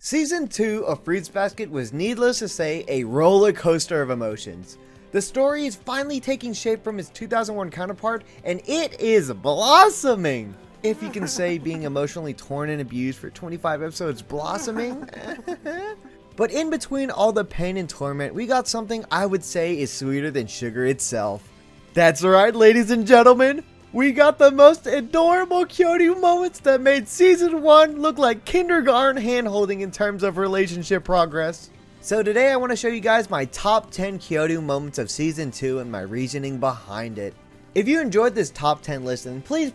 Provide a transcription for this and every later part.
Season 2 of Fruits Basket was, needless to say, a roller coaster of emotions. The story is finally taking shape from its 2001 counterpart, and it is blossoming! If you can say being emotionally torn and abused for 25 episodes blossoming. But in between all the pain and torment, we got something I would say is sweeter than sugar itself. That's right, ladies and gentlemen! We got the most adorable Kyoru moments that made Season 1 look like kindergarten hand-holding in terms of relationship progress. So today I want to show you guys my top 10 Kyoru moments of Season 2 and my reasoning behind it. If you enjoyed this top 10 list, then please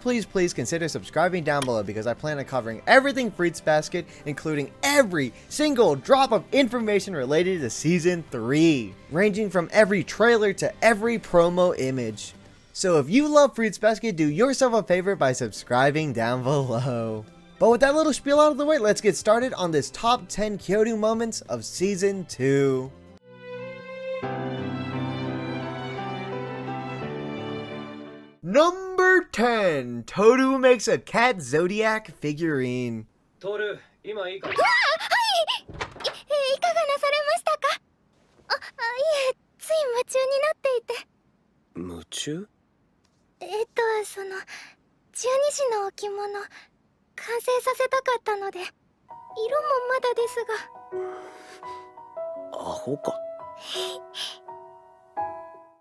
consider subscribing down below, because I plan on covering everything Fruits Basket, including every single drop of information related to Season 3, ranging from every trailer to every promo image. So if you love Fruits Basket, do yourself a favor by subscribing down below. But with that little spiel out of the way, let's get started on this top 10 Kyoru moments of Season 2. Number 10. Todu makes a cat Zodiac figurine. Toru, 今いいか? いかがなされましたか? いえ、つい夢中になっていて。夢中? その、十二支の置物、完成させたかったので、色もまだですが。アホか.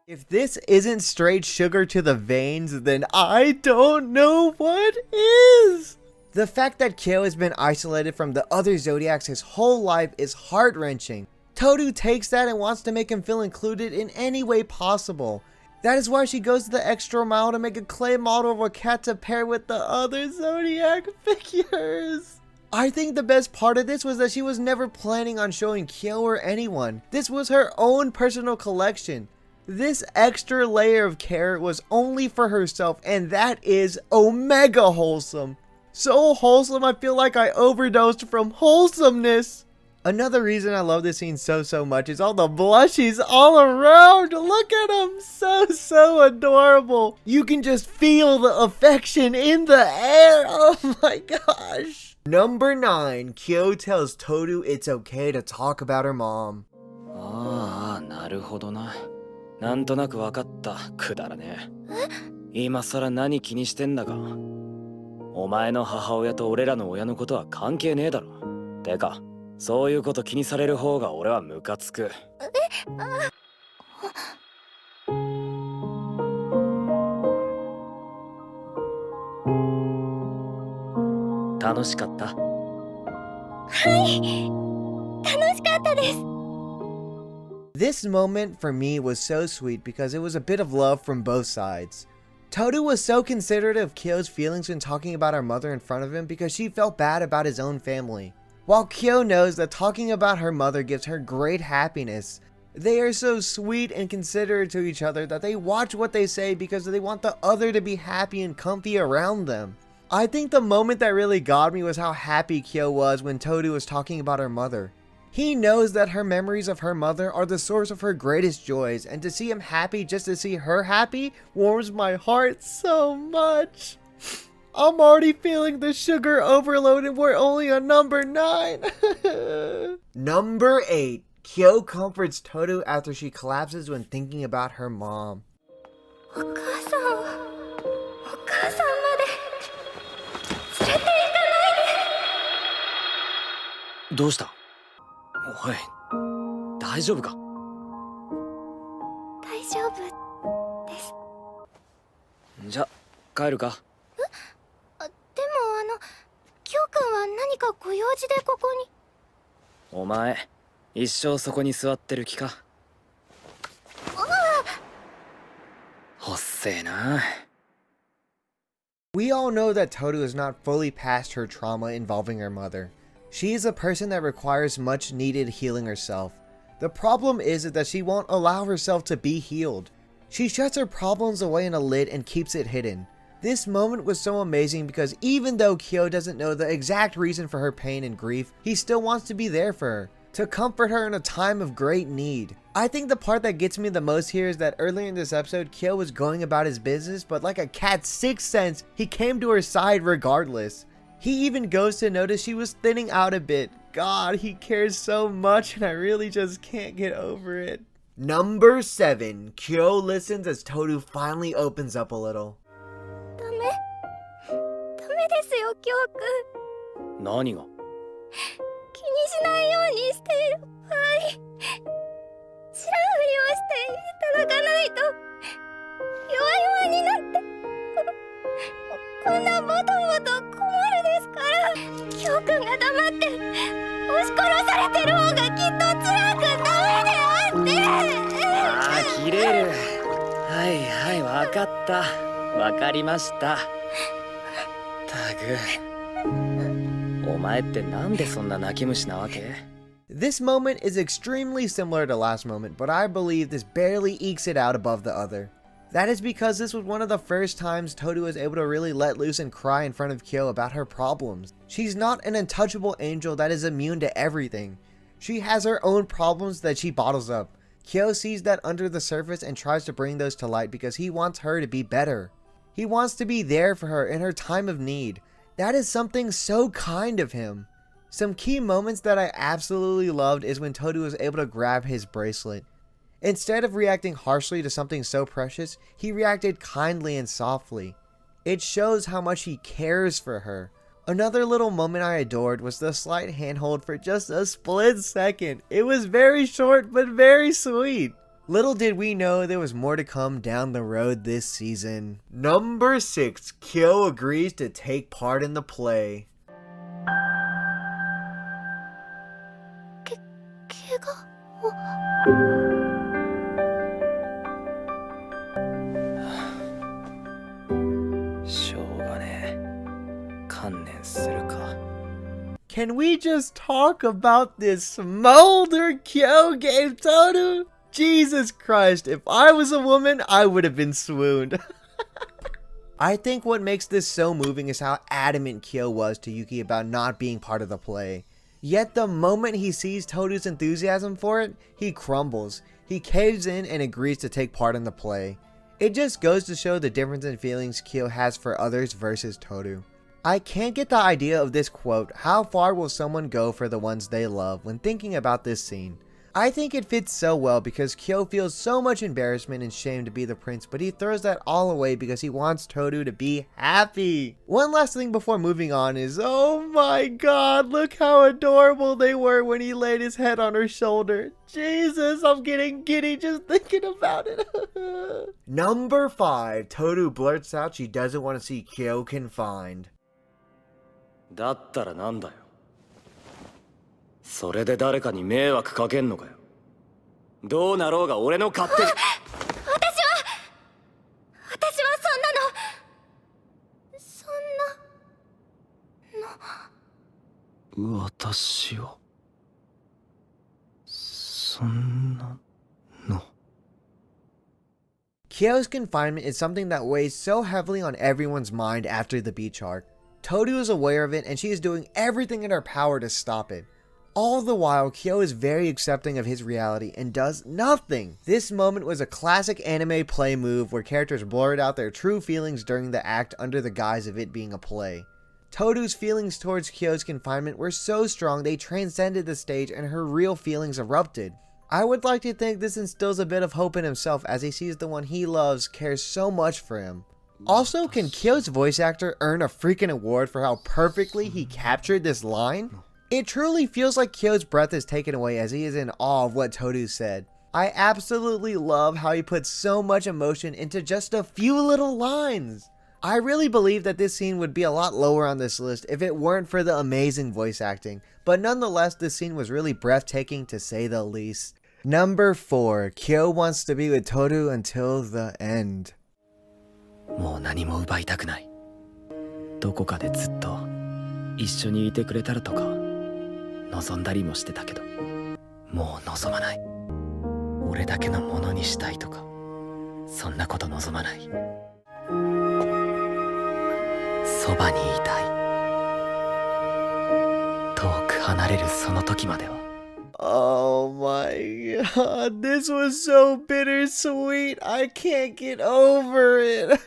If this isn't straight sugar to the veins, then I don't know what is! The fact that Kyo has been isolated from the other Zodiacs his whole life is heart-wrenching. Todu takes that and wants to make him feel included in any way possible. That is why she goes the extra mile to make a clay model of a cat to pair with the other Zodiac figures. I think the best part of this was that she was never planning on showing Kyo or anyone. This was her own personal collection. This extra layer of care was only for herself, and that is omega wholesome. So wholesome, I feel like I overdosed from wholesomeness. Another reason I love this scene so much is all the blushies all around. Look at them, so adorable. You can just feel the affection in the air. Oh my gosh. Number 9. Kyo tells Todu it's okay to talk about her mom. なるほどな。なんとなくわかった。くだらねえ。今さら何気にしてんだか。お前の母親と俺らの親のことは関係ねえだろ。てか、そういうこと気にされる方が俺はムカつく。楽しかった？はい、楽しかったです。This moment for me was so sweet because it was a bit of love from both sides. Todu was so considerate of Kyo's feelings when talking about her mother in front of him because she felt bad about his own family. While Kyo knows that talking about her mother gives her great happiness, they are so sweet and considerate to each other that they watch what they say because they want the other to be happy and comfy around them. I think the moment that really got me was how happy Kyo was when Todu was talking about her mother. He knows that her memories of her mother are the source of her greatest joys, and to see him happy just to see her happy warms my heart so much. I'm already feeling the sugar overload and we're only on number 9. Number 8. Kyo comforts Todo after she collapses when thinking about her mom. お母さんまで連れて行かないで。どうした？おい、大丈夫か？大丈夫です。じゃ、帰るか？でもキョウ君は何かご用事でここに？お前、一生そこに座ってる気か？ほっせえな。We all know that Todu is not fully past her trauma involving her mother. She is a person that requires much needed healing herself. The problem is that she won't allow herself to be healed. She shuts her problems away in a lid and keeps it hidden. This moment was so amazing because even though Kyo doesn't know the exact reason for her pain and grief, he still wants to be there for her, to comfort her in a time of great need. I think the part that gets me the most here is that earlier in this episode, Kyo was going about his business, but like a cat's sixth sense, he came to her side regardless. He even goes to notice she was thinning out a bit, god, he cares so much and I really just can't get over it. Number 7. Kyo listens as Todu finally opens up a little. ダメですよ、キョウ君。何が？気にしないようにしている場合、知らんふりをしていただかないと弱々になってこんなボトボト困るですから、キョウ君が黙って押し殺されてる方がきっと辛くダメであって。ああ、キレる。はいはい、わかった。わかりました。たく、お前ってなんでそんな泣き虫なわけ？ This moment is extremely similar to last moment, but I believe this barely ekes it out above the other. That is because this was one of the first times Todu was able to really let loose and cry in front of Kyo about her problems. She's not an untouchable angel that is immune to everything. She has her own problems that she bottles up. Kyo sees that under the surface and tries to bring those to light because he wants her to be better. He wants to be there for her in her time of need. That is something so kind of him. Some key moments that I absolutely loved is when Todu was able to grab his bracelet. Instead of reacting harshly to something so precious, he reacted kindly and softly. It shows how much he cares for her. Another little moment I adored was the slight handhold for just a split second. It was very short but very sweet. Little did we know there was more to come down the road this season. Number 6. Kyo agrees to take part in the play. 怪我を。しょうがねえ。観念するか。 Can we just talk about this smolder Kyo gave Todu? Jesus Christ, if I was a woman, I would have been swooned. I think what makes this so moving is how adamant Kyo was to Yuki about not being part of the play. Yet the moment he sees Todu's enthusiasm for it, he crumbles. He caves in and agrees to take part in the play. It just goes to show the difference in feelings Kyo has for others versus Todu. I can't get the idea of this quote, how far will someone go for the ones they love, when thinking about this scene. I think it fits so well because Kyo feels so much embarrassment and shame to be the prince, but he throws that all away because he wants Todu to be happy. One last thing before moving on is, oh my god, look how adorable they were when he laid his head on her shoulder. Jesus, I'm getting giddy just thinking about it. Number 5, Todu blurts out she doesn't want to see Kyo confined. だったらなんだよ。それで誰かに迷惑かけんのかよ。どうなろうが俺の勝手に。私はそんなの。私はそんなの。 Kyo's confinement is something that weighs so heavily on everyone's mind after the beach arc. Todu is aware of it and she is doing everything in her power to stop it. All the while, Kyo is very accepting of his reality and does nothing. This moment was a classic anime play move where characters blurred out their true feelings during the act under the guise of it being a play. Todu's feelings towards Kyo's confinement were so strong they transcended the stage and her real feelings erupted. I would like to think this instills a bit of hope in himself as he sees the one he loves cares so much for him. Also, can Kyo's voice actor earn a freaking award for how perfectly he captured this line? It truly feels like Kyo's breath is taken away as he is in awe of what Todu said. I absolutely love how he puts so much emotion into just a few little lines. I really believe that this scene would be a lot lower on this list if it weren't for the amazing voice acting, but nonetheless this scene was really breathtaking to say the least. Number 4, Kyo wants to be with Todu until the end. もう何も奪いたくない。どこかでずっと一緒にいてくれたらとか望んだりもしてたけど、もう望まない。俺だけのものにしたいとか、そんなこと望まない。そばにいたい。遠く離れるその時までは。Oh my god, this was so bittersweet. I can't get over it.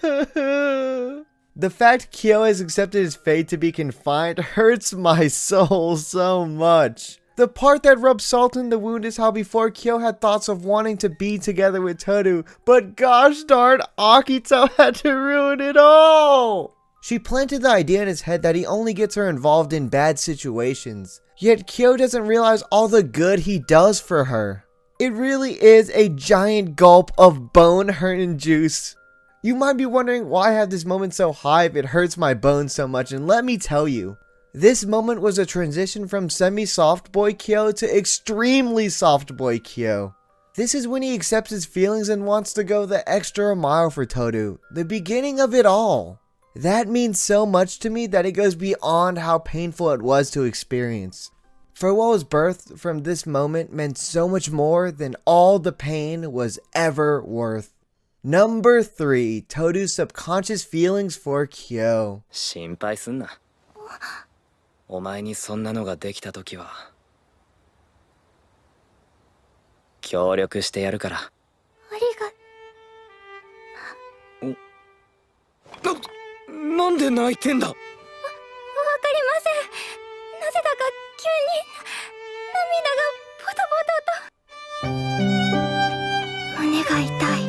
The fact Kyo has accepted his fate to be confined hurts my soul so much. The part that rubs salt in the wound is how before Kyo had thoughts of wanting to be together with Todu, but gosh darn, Akito had to ruin it all! She planted the idea in his head that he only gets her involved in bad situations, yet Kyo doesn't realize all the good he does for her. It really is a giant gulp of bone-hurting juice. You might be wondering why I have this moment so high if it hurts my bones so much, and let me tell you. This moment was a transition from semi-soft boy Kyo to extremely soft boy Kyo. This is when he accepts his feelings and wants to go the extra mile for Todu, the beginning of it all. That means so much to me that it goes beyond how painful it was to experience. For what was birthed from this moment meant so much more than all the pain was ever worth. Number 3, Todu's subconscious feelings for Kyo. 心配すんな。お前にそんなのができた時は協力してやるから。ありがなんで泣いてんだ。わかりません。なぜだか急に涙がポトポトと。胸が痛い。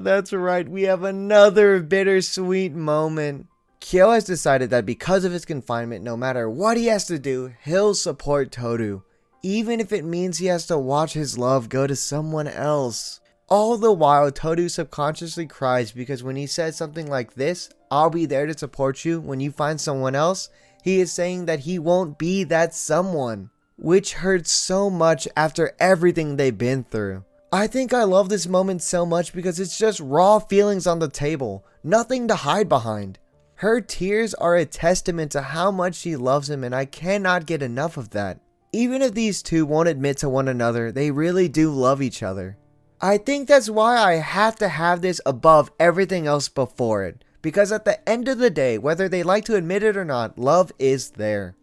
That's right, we have another bittersweet moment. Kyo has decided that because of his confinement, no matter what he has to do, he'll support Todu, even if it means he has to watch his love go to someone else. All the while, Todu subconsciously cries because when he says something like this, "I'll be there to support you when you find someone else," he is saying that he won't be that someone, which hurts so much after everything they've been through. I think I love this moment so much because it's just raw feelings on the table, nothing to hide behind. Her tears are a testament to how much she loves him, and I cannot get enough of that. Even if these two won't admit to one another, they really do love each other. I think that's why I have to have this above everything else before it, because at the end of the day, whether they like to admit it or not, love is there.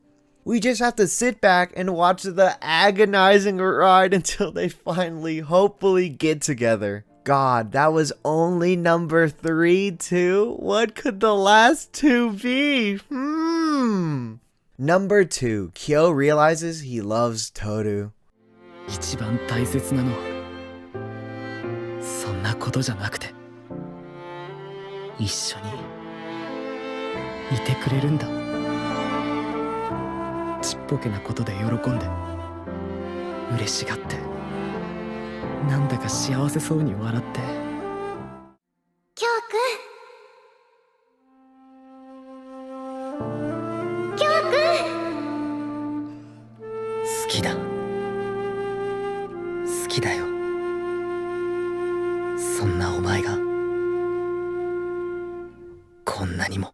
We just have to sit back and watch the agonizing ride until they finally, hopefully, get together. God, that was only number 3 too? What could the last 2 be? Number 2, Kyo realizes he loves Toru. 一番大切なのはそんなことじゃなくて一緒にいてくれるんだ。ちっぽけなことで喜んで嬉しがってなんだか幸せそうに笑って。キョウくん。キョウくん。好きだ。好きだよ。そんなお前がこんなにも。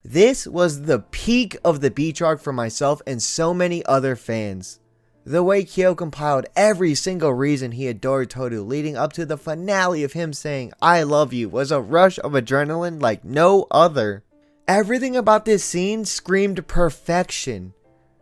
This was the peak of the beach arc for myself and so many other fans. The way Kyo compiled every single reason he adored Todu leading up to the finale of him saying "I love you" was a rush of adrenaline like no other. Everything about this scene screamed perfection.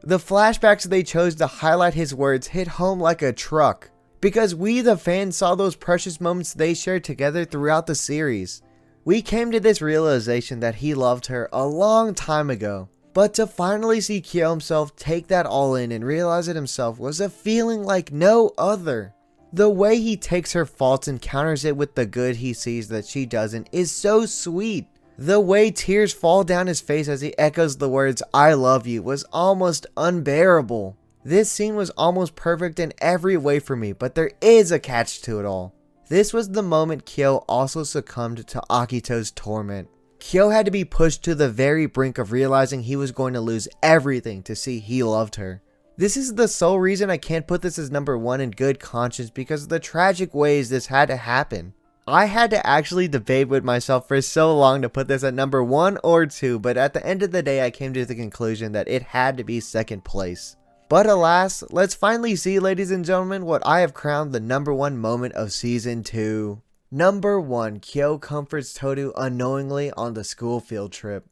The flashbacks they chose to highlight his words hit home like a truck, because we the fans saw those precious moments they shared together throughout the series. We came to this realization that he loved her a long time ago. But to finally see Kyo himself take that all in and realize it himself was a feeling like no other. The way he takes her faults and counters it with the good he sees that she doesn't is so sweet. The way tears fall down his face as he echoes the words "I love you" was almost unbearable. This scene was almost perfect in every way for me, but there is a catch to it all. This was the moment Kyo also succumbed to Akito's torment. Kyo had to be pushed to the very brink of realizing he was going to lose everything to see he loved her. This is the sole reason I can't put this as number 1 in good conscience because of the tragic ways this had to happen. I had to actually debate with myself for so long to put this at number 1 or 2, but at the end of the day I came to the conclusion that it had to be second place. But alas, let's finally see, ladies and gentlemen, what I have crowned the number 1 moment of season 2. Number 1, Kyo comforts Todu unknowingly on the school field trip.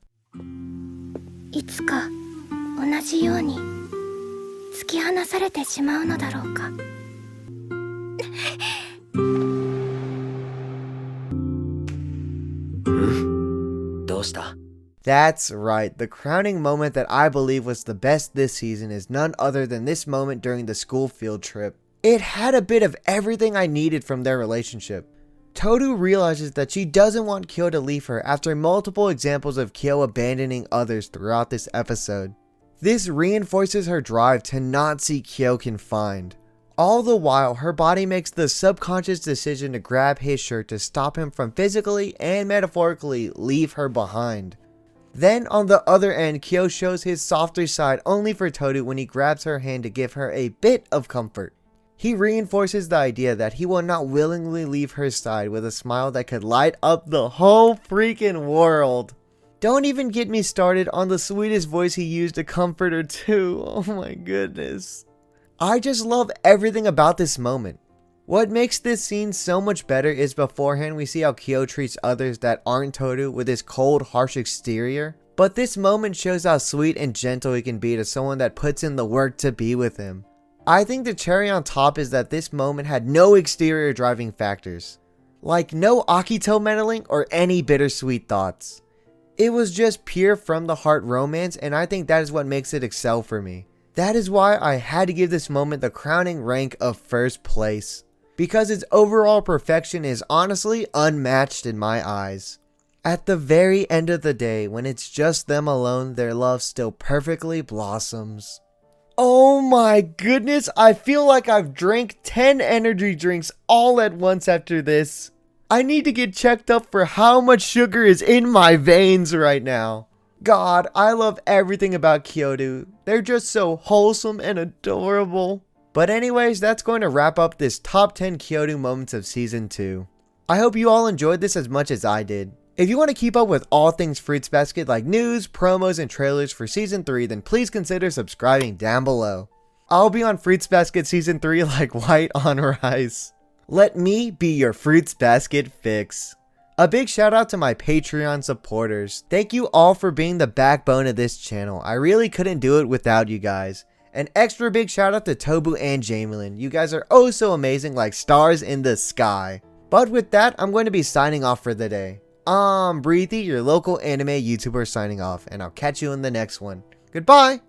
いつか同じように突き放されてしまうのだろうか。That's right, the crowning moment that I believe was the best this season is none other than this moment during the school field trip. It had a bit of everything I needed from their relationship. Todu realizes that she doesn't want Kyo to leave her after multiple examples of Kyo abandoning others throughout this episode. This reinforces her drive to not see Kyo confined. All the while, her body makes the subconscious decision to grab his shirt to stop him from physically and metaphorically leave her behind. Then on the other end, Kyo shows his softer side only for Todu when he grabs her hand to give her a bit of comfort. He reinforces the idea that he will not willingly leave her side with a smile that could light up the whole freaking world. Don't even get me started on the sweetest voice he used to comfort her too. Oh my goodness. I just love everything about this moment. What makes this scene so much better is beforehand we see how Kyo treats others that aren't Todu with his cold, harsh exterior. But this moment shows how sweet and gentle he can be to someone that puts in the work to be with him. I think the cherry on top is that this moment had no exterior driving factors. Like no Akito meddling or any bittersweet thoughts. It was just pure from the heart romance, and I think that is what makes it excel for me. That is why I had to give this moment the crowning rank of first place. Because its overall perfection is honestly unmatched in my eyes. At the very end of the day, when it's just them alone, their love still perfectly blossoms. Oh my goodness, I feel like I've drank 10 energy drinks all at once after this. I need to get checked up for how much sugar is in my veins right now. God, I love everything about Kyoru. They're just so wholesome and adorable. But anyways, that's going to wrap up this top 10 Kyoru moments of season 2. I hope you all enjoyed this as much as I did. If you want to keep up with all things Fruits Basket like news, promos, and trailers for season 3, then please consider subscribing down below. I'll be on Fruits Basket season 3 like white on rice. Let me be your Fruits Basket fix. A big shout out to my Patreon supporters. Thank you all for being the backbone of this channel. I really couldn't do it without you guys. An extra big shout out to Tobu and Jamelin. You guys are oh so amazing, like stars in the sky. But with that, I'm going to be signing off for the day. BriThi, your local anime YouTuber, signing off, and I'll catch you in the next one. Goodbye!